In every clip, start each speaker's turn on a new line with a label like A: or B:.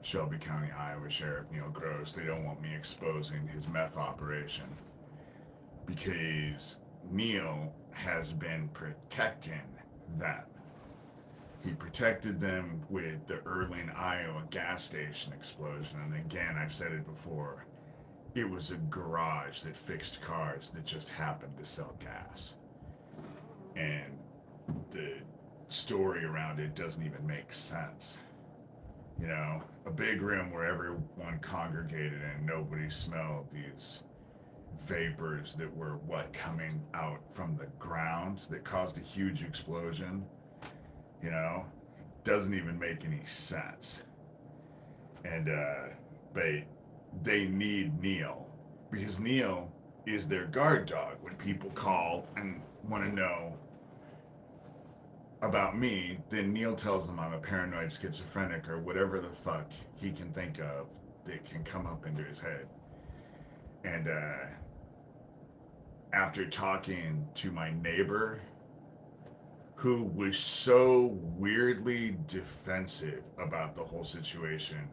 A: Shelby County, Iowa Sheriff Neil Gross. They don't want me exposing his meth operation because Neil has been protecting them. He protected them with the Erling, Iowa gas station explosion. And again, I've said it before, it was a garage that fixed cars that just happened to sell gas. And the story around it doesn't even make sense. You know, a big room where everyone congregated and nobody smelled these vapors that were coming out from the ground that caused a huge explosion. You know, doesn't even make any sense. And but they need Neil because Neil is their guard dog. When people call and want to know about me, then Neil tells them I'm a paranoid schizophrenic or whatever the fuck he can think of that can come up into his head. And after talking to my neighbor, who was so weirdly defensive about the whole situation,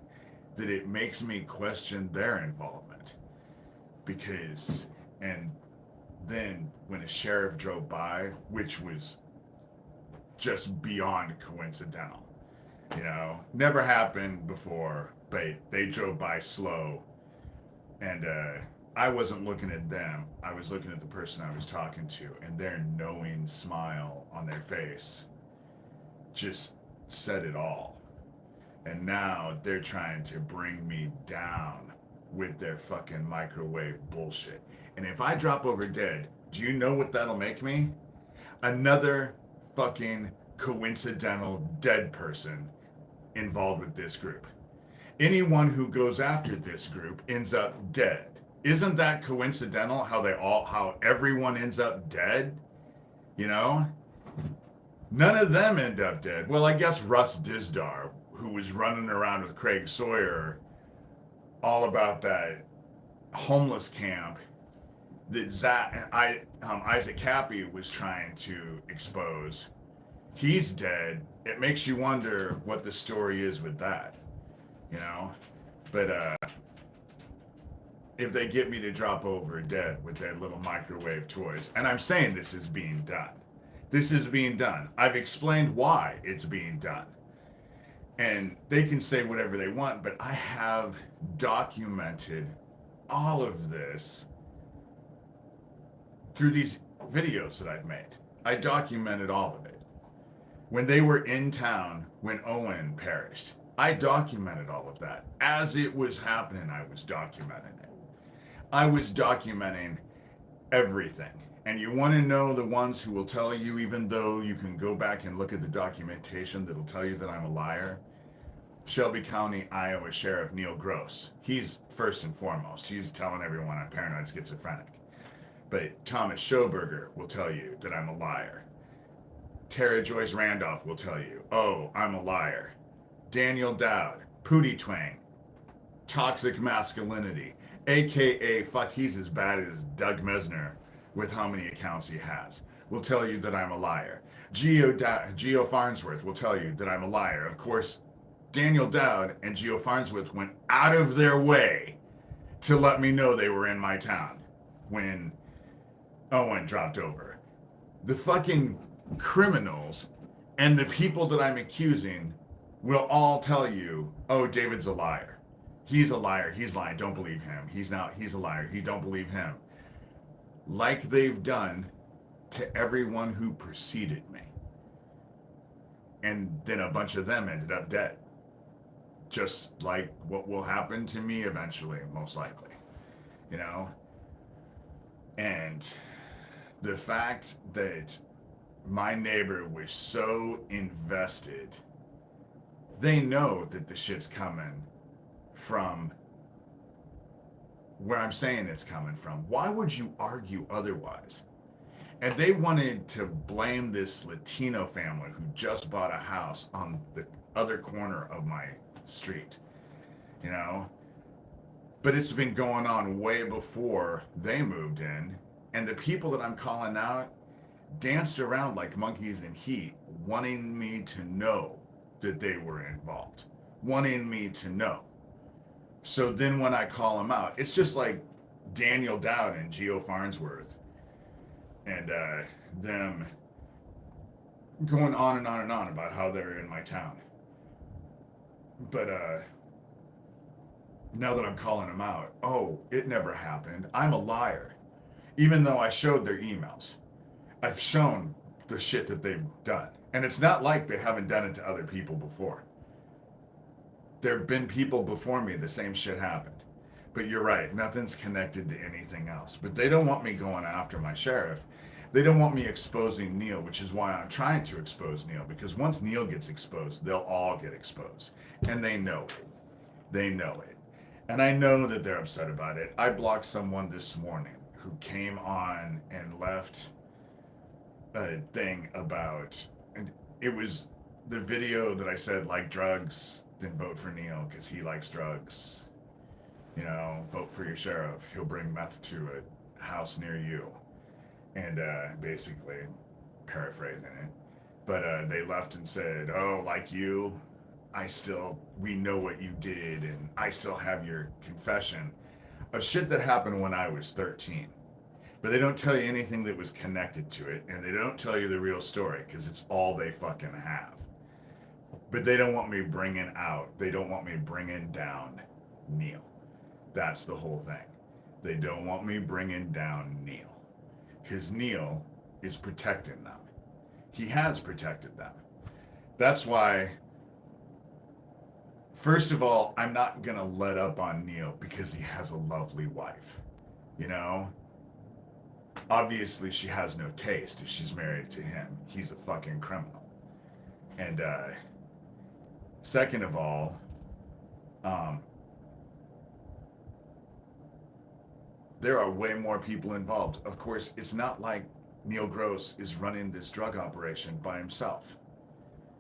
A: that it makes me question their involvement. Because, and then when a sheriff drove by, which was just beyond coincidental. You know, never happened before, but they drove by slow. And I wasn't looking at them. I was looking at the person I was talking to, and their knowing smile on their face just said it all. And now they're trying to bring me down with their fucking microwave bullshit. And if I drop over dead, do you know what that'll make me? Another fucking coincidental dead person involved with this group. Anyone who goes after this group ends up dead. Isn't that coincidental how everyone ends up dead? You know? None of them end up dead. Well, I guess Russ Dizdar, who was running around with Craig Sawyer all about that homeless camp that Isaac Cappy was trying to expose. He's dead. It makes you wonder what the story is with that, you know? But if they get me to drop over dead with their little microwave toys, and I'm saying this is being done. This is being done. I've explained why it's being done. And they can say whatever they want, but I have documented all of this through these videos that I've made. I documented all of it. When they were in town, when Owen perished, I documented all of that. As it was happening, I was documenting it. I was documenting everything. And you want to know the ones who will tell you, even though you can go back and look at the documentation that'll tell you that I'm a liar? Shelby County, Iowa Sheriff Neil Gross. He's first and foremost. He's telling everyone I'm paranoid schizophrenic. But Thomas Schoberger will tell you that I'm a liar. Tara Joyce Randolph will tell you, oh, I'm a liar. Daniel Dowd, Pootie Twang, toxic masculinity, aka fuck, he's as bad as Doug Mesner with how many accounts he has, will tell you that I'm a liar. Geo Farnsworth will tell you that I'm a liar. Of course, Daniel Dowd and Geo Farnsworth went out of their way to let me know they were in my town when Owen dropped over. The fucking criminals and the people that I'm accusing will all tell you, oh, David's a liar. He's a liar. He's lying. Don't believe him. He's a liar. Don't believe him. Like they've done to everyone who preceded me. And then a bunch of them ended up dead. Just like what will happen to me eventually, most likely. You know? And the fact that my neighbor was so invested, they know that the shit's coming from where I'm saying it's coming from. Why would you argue otherwise? And they wanted to blame this Latino family who just bought a house on the other corner of my street, you know? But it's been going on way before they moved in. And the people that I'm calling out danced around like monkeys in heat, wanting me to know that they were involved. wanting me to know. So then when I call them out, it's just like Daniel Dowd and Geo Farnsworth and them going on and on and on about how they're in my town. But now that I'm calling them out, oh, it never happened. I'm a liar. Even though I showed their emails, I've shown the shit that they've done. And it's not like they haven't done it to other people before. There have been people before me, the same shit happened. But you're right, nothing's connected to anything else. But they don't want me going after my sheriff. They don't want me exposing Neil, which is why I'm trying to expose Neil. Because once Neil gets exposed, they'll all get exposed. And they know it. They know it. And I know that they're upset about it. I blocked someone this morning who came on and left a thing about, and it was the video that I said, like drugs, then vote for Neil because he likes drugs. You know, vote for your sheriff. He'll bring meth to a house near you. And basically, paraphrasing it. But they left and said, oh, like you, we know what you did, and I still have your confession of shit that happened when I was 13. But they don't tell you anything that was connected to it, and they don't tell you the real story because it's all they fucking have. But they don't want me they don't want me bringing down Neil. That's the whole thing. They don't want me bringing down Neil because Neil is protecting them. He has protected them. That's why, first of all, I'm not going to let up on Neil because he has a lovely wife. You know? Obviously, she has no taste if she's married to him. He's a fucking criminal. And second of all, there are way more people involved. Of course, it's not like Neil Gross is running this drug operation by himself.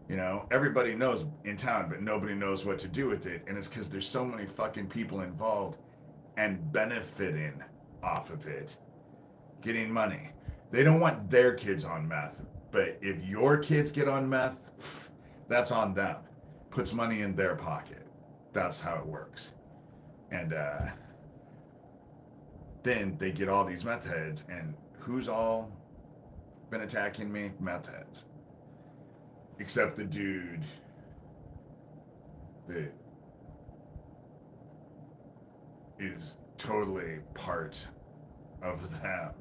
A: You know, everybody knows in town, but nobody knows what to do with it. And it's because there's so many fucking people involved and benefiting off of it, getting money. They don't want their kids on meth, but if your kids get on meth, that's on them. Puts money in their pocket. That's how it works. And then they get all these meth heads, and who's all been attacking me? Meth heads. Except the dude that is totally part of them,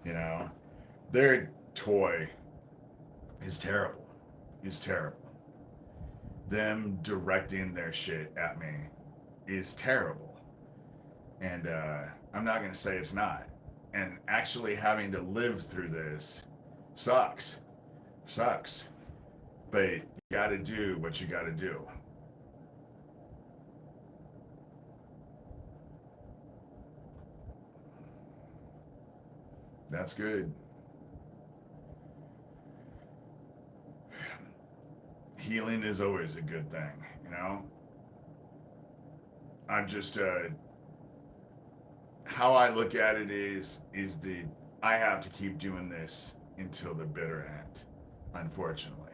A: you know? Their toy is terrible. Is terrible. Them directing their shit at me is terrible. And I'm not going to say it's not. And actually having to live through this sucks. Sucks. But you got to do what you got to do. That's good. Healing is always a good thing, you know? I'm just, how I look at it is I have to keep doing this until the bitter end, unfortunately.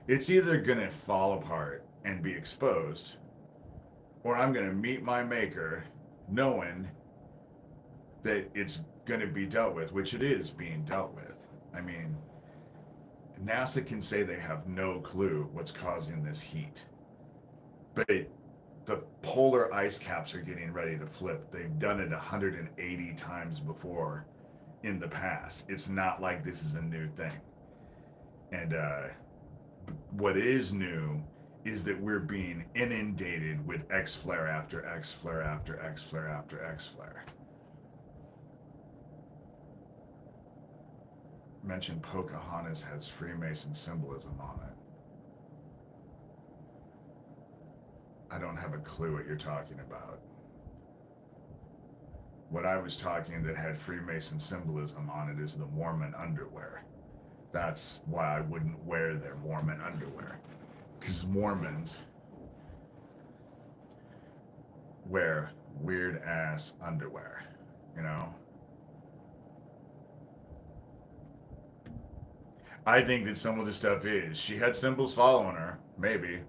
A: It's either going to fall apart and be exposed, or I'm going to meet my maker knowing that it's going to be dealt with, which it is being dealt with. I mean, NASA can say they have no clue what's causing this heat. But the polar ice caps are getting ready to flip. They've done it 180 times before in the past. It's not like this is a new thing. And what is new is that we're being inundated with X flare after X flare after X flare after X flare. Mentioned Pocahontas has Freemason symbolism on it. I don't have a clue what you're talking about. What I was talking that had Freemason symbolism on it is the Mormon underwear. That's why I wouldn't wear their Mormon underwear. Because Mormons wear weird ass underwear, you know? I think that some of the stuff is. She had symbols following her, maybe.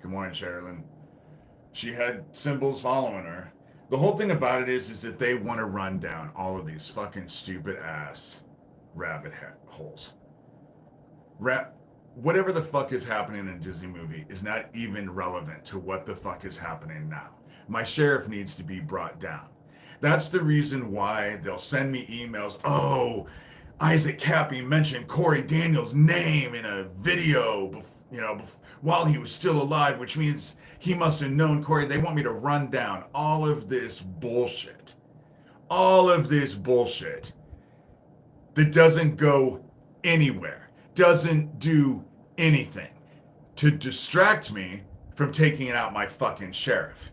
A: Good morning, Sherilyn. She had symbols following her. The whole thing about it is that they want to run down all of these fucking stupid ass rabbit holes. Whatever the fuck is happening in a Disney movie is not even relevant to what the fuck is happening now. My sheriff needs to be brought down. That's the reason why they'll send me emails. Oh, Isaac Cappy mentioned Corey Daniels' name in a video, while he was still alive, which means he must have known Corey. They want me to run down all of this bullshit. All of this bullshit that doesn't go anywhere, doesn't do anything to distract me from taking out my fucking sheriff.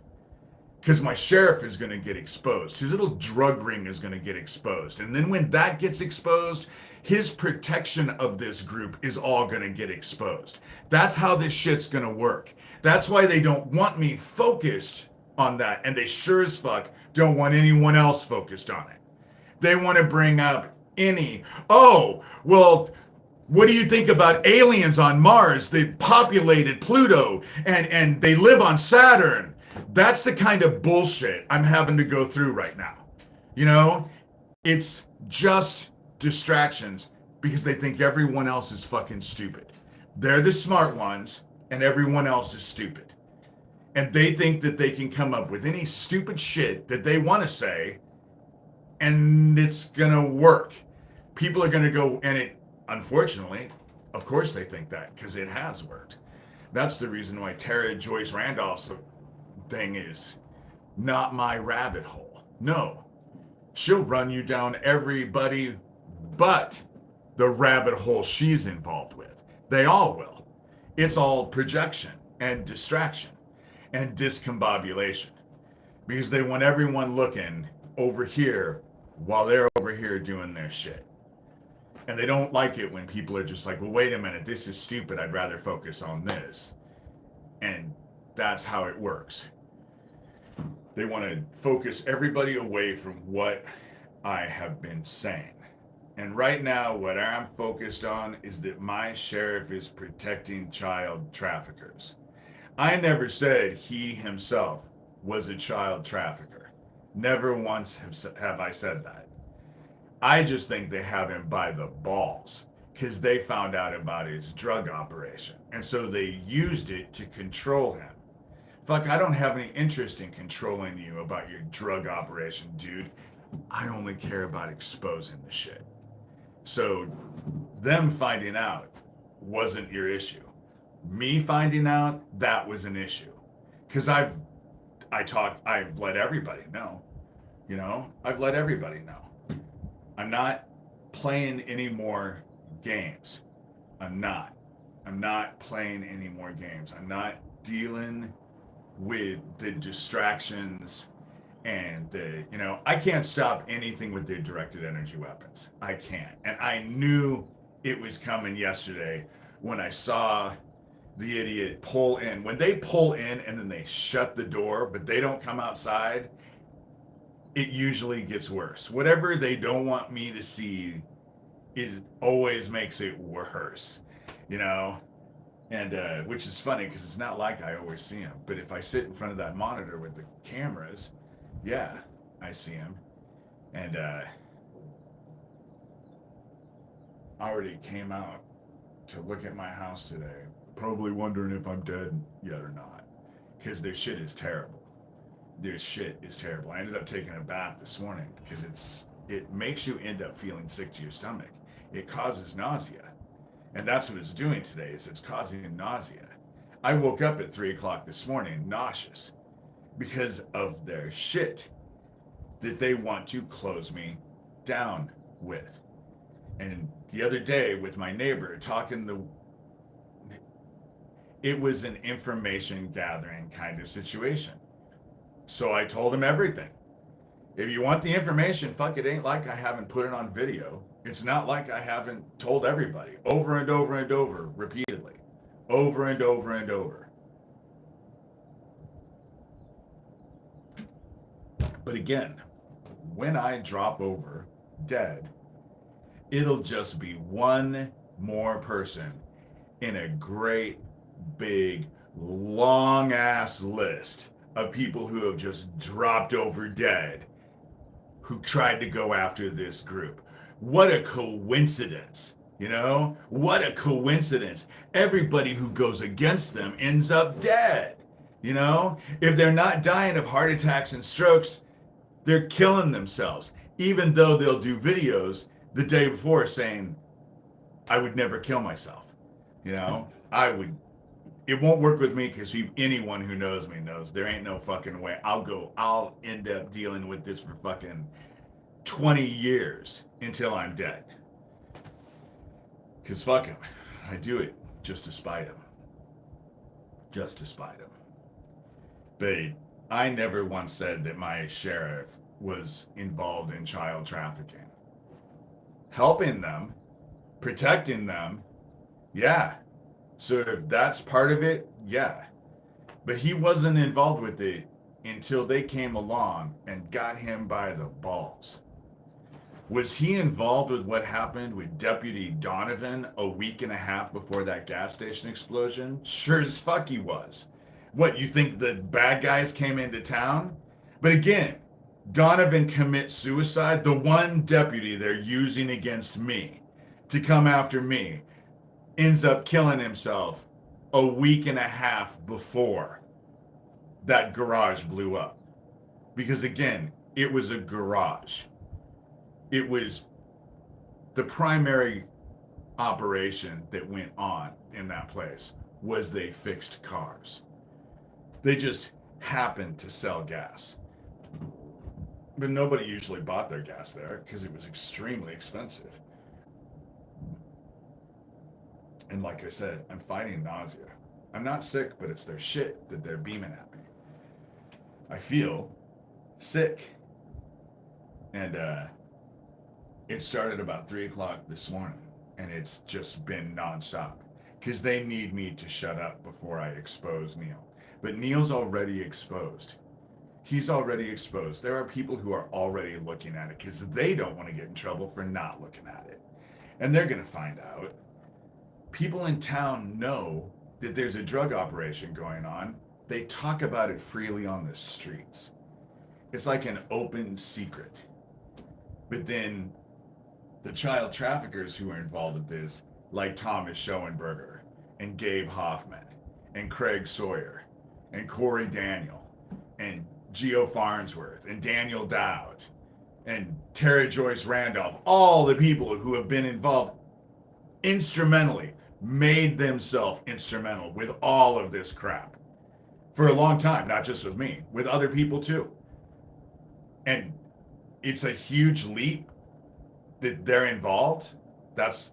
A: Because my sheriff is going to get exposed. His little drug ring is going to get exposed. And then when that gets exposed, his protection of this group is all going to get exposed. That's how this shit's going to work. That's why they don't want me focused on that. And they sure as fuck don't want anyone else focused on it. They want to bring up what do you think about aliens on Mars that populated Pluto and they live on Saturn? That's the kind of bullshit I'm having to go through right now. It's just distractions because they think everyone else is fucking stupid. They're the smart ones and everyone else is stupid. And they think that they can come up with any stupid shit that they want to say and it's gonna work. People are gonna go, and it, unfortunately, of course they think that because it has worked. That's the reason why Tara Joyce Randolph's thing is not my rabbit hole. No, she'll run you down everybody but the rabbit hole she's involved with. They all will. It's all projection and distraction and discombobulation because they want everyone looking over here while they're over here doing their shit. And they don't like it when people are just like, well, wait a minute, this is stupid. I'd rather focus on this. And that's how it works. They want to focus everybody away from what I have been saying. And right now, what I'm focused on is that my sheriff is protecting child traffickers. I never said he himself was a child trafficker. Never once have I said that. I just think they have him by the balls because they found out about his drug operation. And so they used it to control him. Fuck, I don't have any interest in controlling you about your drug operation, dude. I only care about exposing the shit. So them finding out wasn't your issue. Me finding out, that was an issue. Because I've let everybody know. I've let everybody know. I'm not playing any more games. I'm not playing any more games. I'm not dealing with the distractions and I can't stop anything with the directed energy weapons. I can't. And I knew it was coming yesterday when I saw the idiot pull in. When they pull in and then they shut the door, but they don't come outside, it usually gets worse. Whatever they don't want me to see, it always makes it worse, And which is funny because it's not like I always see him. But if I sit in front of that monitor with the cameras, yeah, I see him. And I already came out to look at my house today, probably wondering if I'm dead yet or not, because their shit is terrible. Their shit is terrible. I ended up taking a bath this morning because it makes you end up feeling sick to your stomach. It causes nausea. And that's what it's doing today, is it's causing nausea. I woke up at 3 o'clock this morning nauseous because of their shit that they want to close me down with. And the other day with my neighbor it was an information gathering kind of situation. So I told him everything. If you want the information, fuck, it ain't like I haven't put it on video. It's not like I haven't told everybody over and over and over, repeatedly, over and over and over. But again, when I drop over dead, it'll just be one more person in a great big long ass list of people who have just dropped over dead who tried to go after this group. What a coincidence, you know? What a coincidence. Everybody who goes against them ends up dead, you know? If they're not dying of heart attacks and strokes, they're killing themselves, even though they'll do videos the day before saying, I would never kill myself. You know, it won't work with me because anyone who knows me knows there ain't no fucking way. I'll end up dealing with this for fucking 20 years until I'm dead. Because fuck him. I do it just to spite him. Just to spite him. But I never once said that my sheriff was involved in child trafficking. Helping them, protecting them, yeah. So if that's part of it, yeah. But he wasn't involved with it until they came along and got him by the balls. Was he involved with what happened with Deputy Donovan a week and a half before that gas station explosion? Sure as fuck he was. What, you think the bad guys came into town? But again, Donovan commits suicide, the one deputy they're using against me to come after me, ends up killing himself a week and a half before that garage blew up. Because again, it was a garage. It was the primary operation that went on in that place was they fixed cars. They just happened to sell gas. But nobody usually bought their gas there because it was extremely expensive. And like I said, I'm fighting nausea. I'm not sick, but it's their shit that they're beaming at me. I feel sick. And it started about 3 o'clock this morning, and it's just been nonstop because they need me to shut up before I expose Neil. But Neil's already exposed. He's already exposed. There are people who are already looking at it because they don't want to get in trouble for not looking at it. And they're going to find out. People in town know that there's a drug operation going on. They talk about it freely on the streets. It's like an open secret. But then the child traffickers who are involved with this, like Thomas Schoenberger and Gabe Hoffman and Craig Sawyer and Corey Daniel and Geo Farnsworth and Daniel Dowd and Tara Joyce Randolph, all the people who have been involved instrumentally, made themselves instrumental with all of this crap for a long time, not just with me, with other people too. And it's a huge leap that they're involved. That's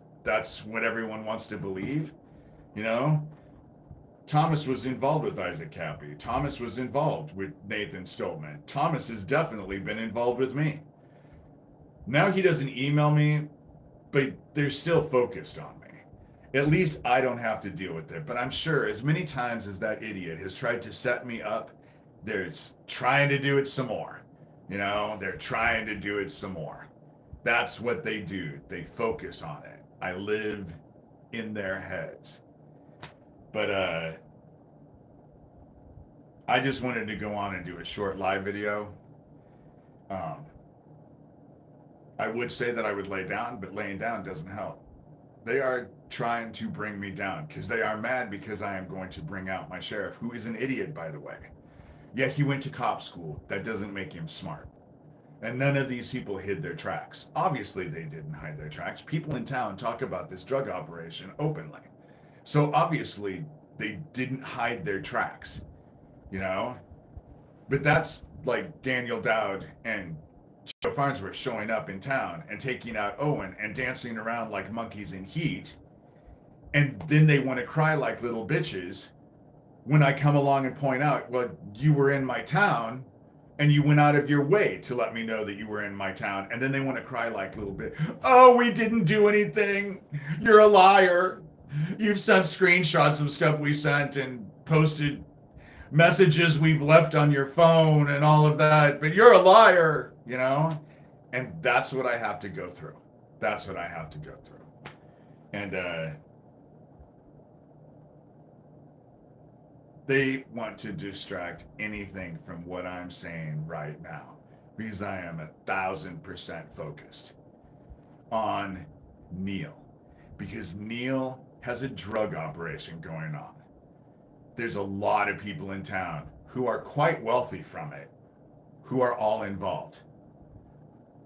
A: what everyone wants to believe, you know? Thomas was involved with Isaac Cappy. Thomas was involved with Nathan Stoltman. Thomas has definitely been involved with me. Now he doesn't email me, but they're still focused on me. At least I don't have to deal with it. But I'm sure as many times as that idiot has tried to set me up, they're trying to do it some more. You know, they're trying to do it some more. That's what they do. They focus on it. I live in their heads. But I just wanted to go on and do a short live video. I would say that I would lay down, but laying down doesn't help. They are trying to bring me down because they are mad because I am going to bring out my sheriff, who is an idiot, by the way. Yeah, he went to cop school. That doesn't make him smart. And none of these people hid their tracks. Obviously, they didn't hide their tracks. People in town talk about this drug operation openly. So obviously, they didn't hide their tracks, you know? But that's like Daniel Dowd and Joe Farnsworth showing up in town and taking out Owen and dancing around like monkeys in heat. And then they want to cry like little bitches when I come along and point out, well, you were in my town and you went out of your way to let me know that you were in my town. And then they want to cry like little bit. Oh, we didn't do anything. You're a liar. You've sent screenshots of stuff we sent and posted messages we've left on your phone and all of that, but you're a liar, you know? And that's what I have to go through. That's what I have to go through. And They want to distract anything from what I'm saying right now because I am 1,000% focused on Neil because Neil has a drug operation going on. There's a lot of people in town who are quite wealthy from it, who are all involved,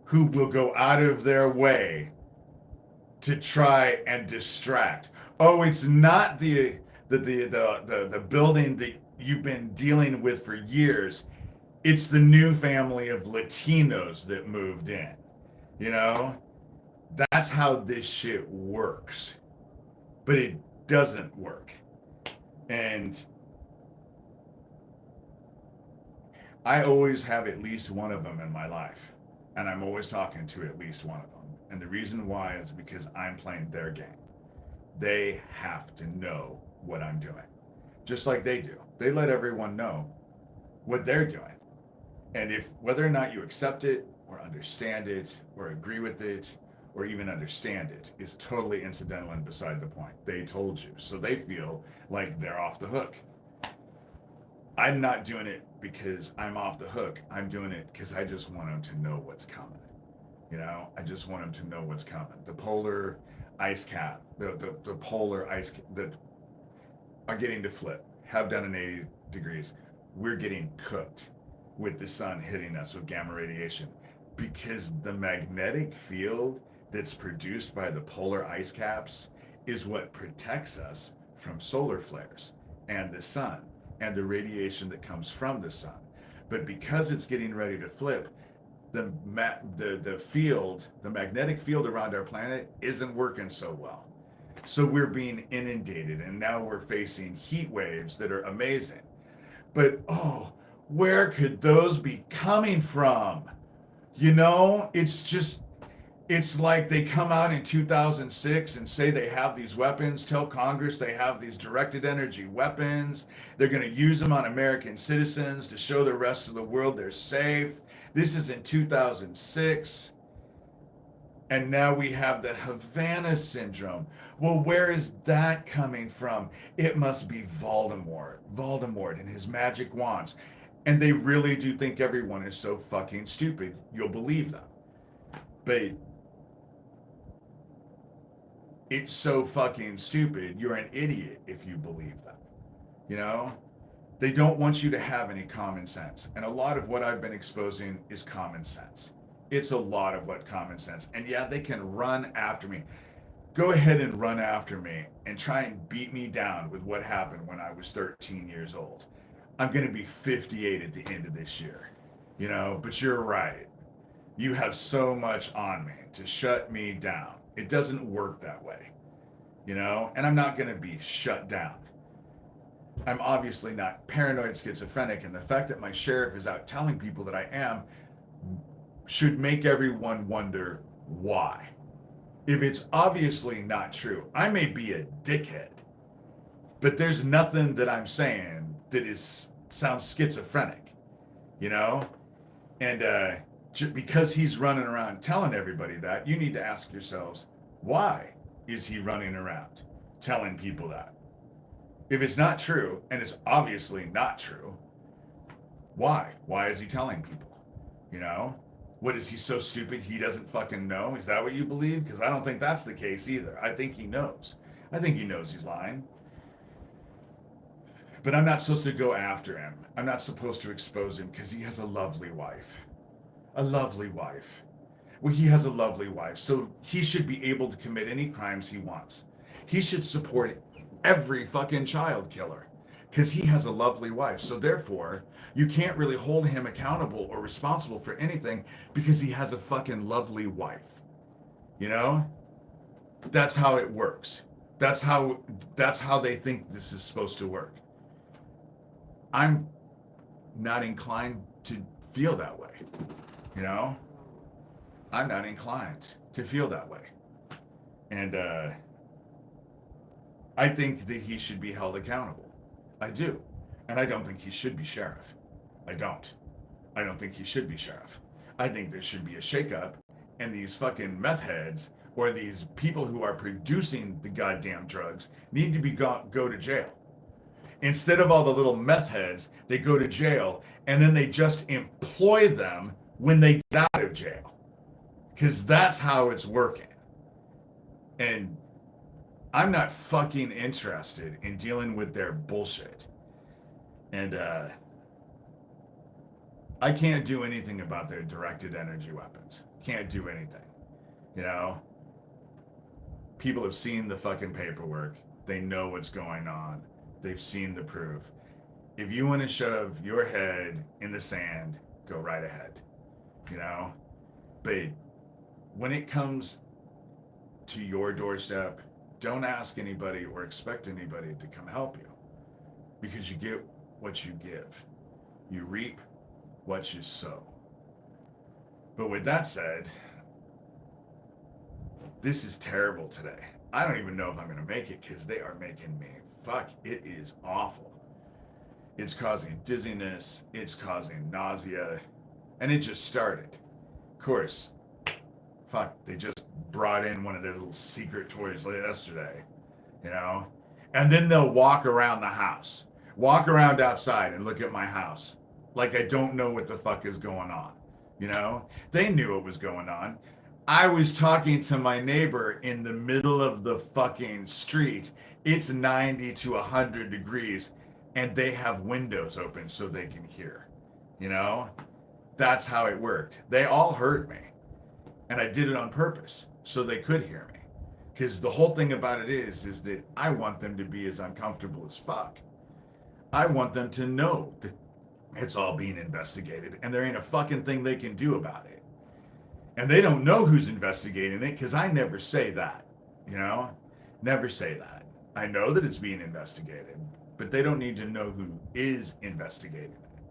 A: who will go out of their way to try and distract. Oh, it's not the building that you've been dealing with for years. It's the new family of Latinos that moved in. You know, that's how this shit works. But it doesn't work. And I always have at least one of them in my life. And I'm always talking to at least one of them. And the reason why is because I'm playing their game. They have to know what I'm doing. Just like they do. They let everyone know what they're doing. And if whether or not you accept it or understand it or agree with it or even understand it is totally incidental and beside the point. They told you. So they feel like they're off the hook. I'm not doing it because I'm off the hook. I'm doing it because I just want them to know what's coming. You know, I just want them to know what's coming. The polar ice cap, the polar ice that are getting to flip, have done in 80 degrees. We're getting cooked with the sun hitting us with gamma radiation because the magnetic field that's produced by the polar ice caps is what protects us from solar flares and the sun and the radiation that comes from the sun. But because it's getting ready to flip, the field, the magnetic field around our planet isn't working so well. So we're being inundated and now we're facing heat waves that are amazing. But oh, where could those be coming from? You know, it's like they come out in 2006 and say they have these weapons, tell Congress they have these directed energy weapons. They're going to use them on American citizens to show the rest of the world they're safe. This is in 2006. And now we have the Havana syndrome. Well, where is that coming from? It must be Voldemort and his magic wands. And they really do think everyone is so fucking stupid, you'll believe them. But it's so fucking stupid, you're an idiot if you believe them. You know? They don't want you to have any common sense. And a lot of what I've been exposing is common sense. It's a lot of what common sense. And yeah, they can run after me. Go ahead and run after me and try and beat me down with what happened when I was 13 years old. I'm going to be 58 at the end of this year. You know, but you're right. You have so much on me to shut me down. It doesn't work that way. You know, and I'm not going to be shut down. I'm obviously not paranoid schizophrenic, and the fact that my sheriff is out telling people that I am should make everyone wonder why. If it's obviously not true, I may be a dickhead, but there's nothing that I'm saying that sounds schizophrenic, you know? And because he's running around telling everybody that, you need to ask yourselves, why is he running around telling people that? If it's not true, and it's obviously not true, why? Why is he telling people? You know? What, is he so stupid he doesn't fucking know? Is that what you believe? Because I don't think that's the case either. I think he knows. I think he knows he's lying. But I'm not supposed to go after him. I'm not supposed to expose him because he has a lovely wife. A lovely wife. Well, he has a lovely wife, so he should be able to commit any crimes he wants. He should support every fucking child killer because he has a lovely wife. So therefore, you can't really hold him accountable or responsible for anything because he has a fucking lovely wife. You know? That's how it works. That's how they think this is supposed to work. I'm not inclined to feel that way. You know? I'm not inclined to feel that way. And I think that he should be held accountable. I do. And I don't think he should be sheriff. I don't. I don't think he should be sheriff. I think there should be a shakeup, and these fucking meth heads or these people who are producing the goddamn drugs need to be go to jail. Instead of all the little meth heads, they go to jail, and then they just employ them when they get out of jail. Because that's how it's working. And I'm not fucking interested in dealing with their bullshit. And I can't do anything about their directed energy weapons. Can't do anything. You know? People have seen the fucking paperwork. They know what's going on. They've seen the proof. If you want to shove your head in the sand, go right ahead. You know? But when it comes to your doorstep, don't ask anybody or expect anybody to come help you. Because you get what you give. You reap what you sow. But with that said, this is terrible today. I don't even know if I'm going to make it because they are making me, fuck, it is awful. It's causing dizziness, it's causing nausea, and it just started. Of course, fuck, they just brought in one of their little secret toys yesterday, you know? And then they'll walk around the house, walk around outside and look at my house like I don't know what the fuck is going on, you know? They knew what was going on. I was talking to my neighbor in the middle of the fucking street. It's 90 to 100 degrees, and they have windows open so they can hear. You know? That's how it worked. They all heard me, and I did it on purpose so they could hear me. Because the whole thing about it is that I want them to be as uncomfortable as fuck. I want them to know that it's all being investigated, and there ain't a fucking thing they can do about it. And they don't know who's investigating it because I never say that, you know? Never say that. I know that it's being investigated, but they don't need to know who is investigating it.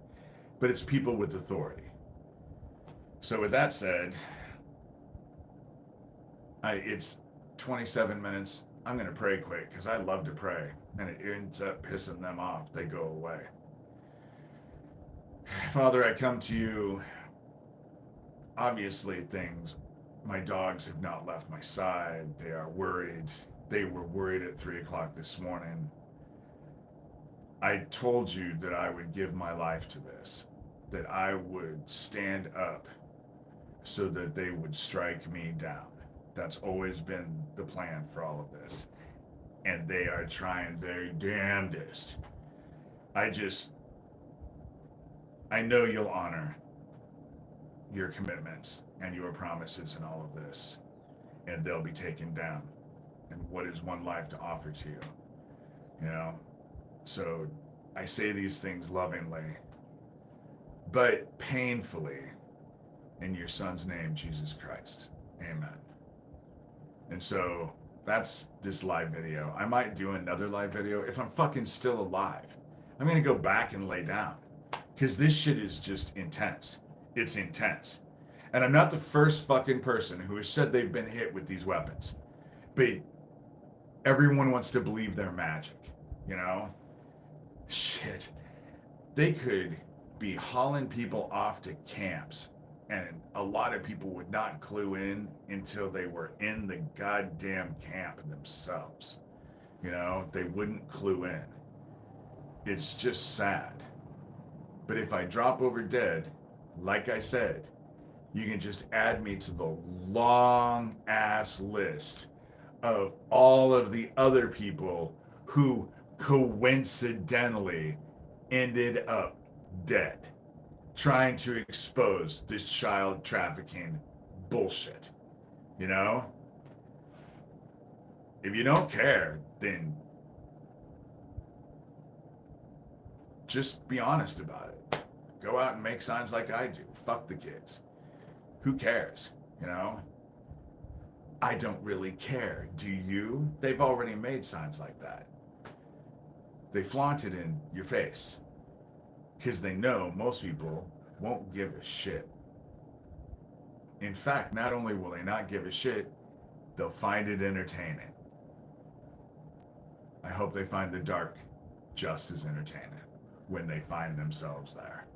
A: But it's people with authority. So with that said, it's 27 minutes. I'm going to pray quick because I love to pray, and it ends up pissing them off. They go away. Father, I come to you. Obviously, my dogs have not left my side. They are worried. They were worried at 3 o'clock this morning. I told you that I would give my life to this, that I would stand up so that they would strike me down. That's always been the plan for all of this. And they are trying their damnedest. I know you'll honor your commitments and your promises in all of this, and they'll be taken down. And what is one life to offer to you? You know? So I say these things lovingly, but painfully, in your son's name, Jesus Christ. Amen. And so that's this live video. I might do another live video if I'm fucking still alive. I'm gonna go back and lay down because this shit is just intense. It's intense. And I'm not the first fucking person who has said they've been hit with these weapons. But everyone wants to believe they're magic, you know? Shit. They could be hauling people off to camps, and a lot of people would not clue in until they were in the goddamn camp themselves. You know? They wouldn't clue in. It's just sad. But if I drop over dead, like I said, you can just add me to the long ass list of all of the other people who coincidentally ended up dead trying to expose this child trafficking bullshit. You know? If you don't care, then just be honest about it. Go out and make signs like I do. Fuck the kids. Who cares? You know? I don't really care. Do you? They've already made signs like that. They flaunt it in your face. Because they know most people won't give a shit. In fact, not only will they not give a shit, they'll find it entertaining. I hope they find the dark just as entertaining when they find themselves there.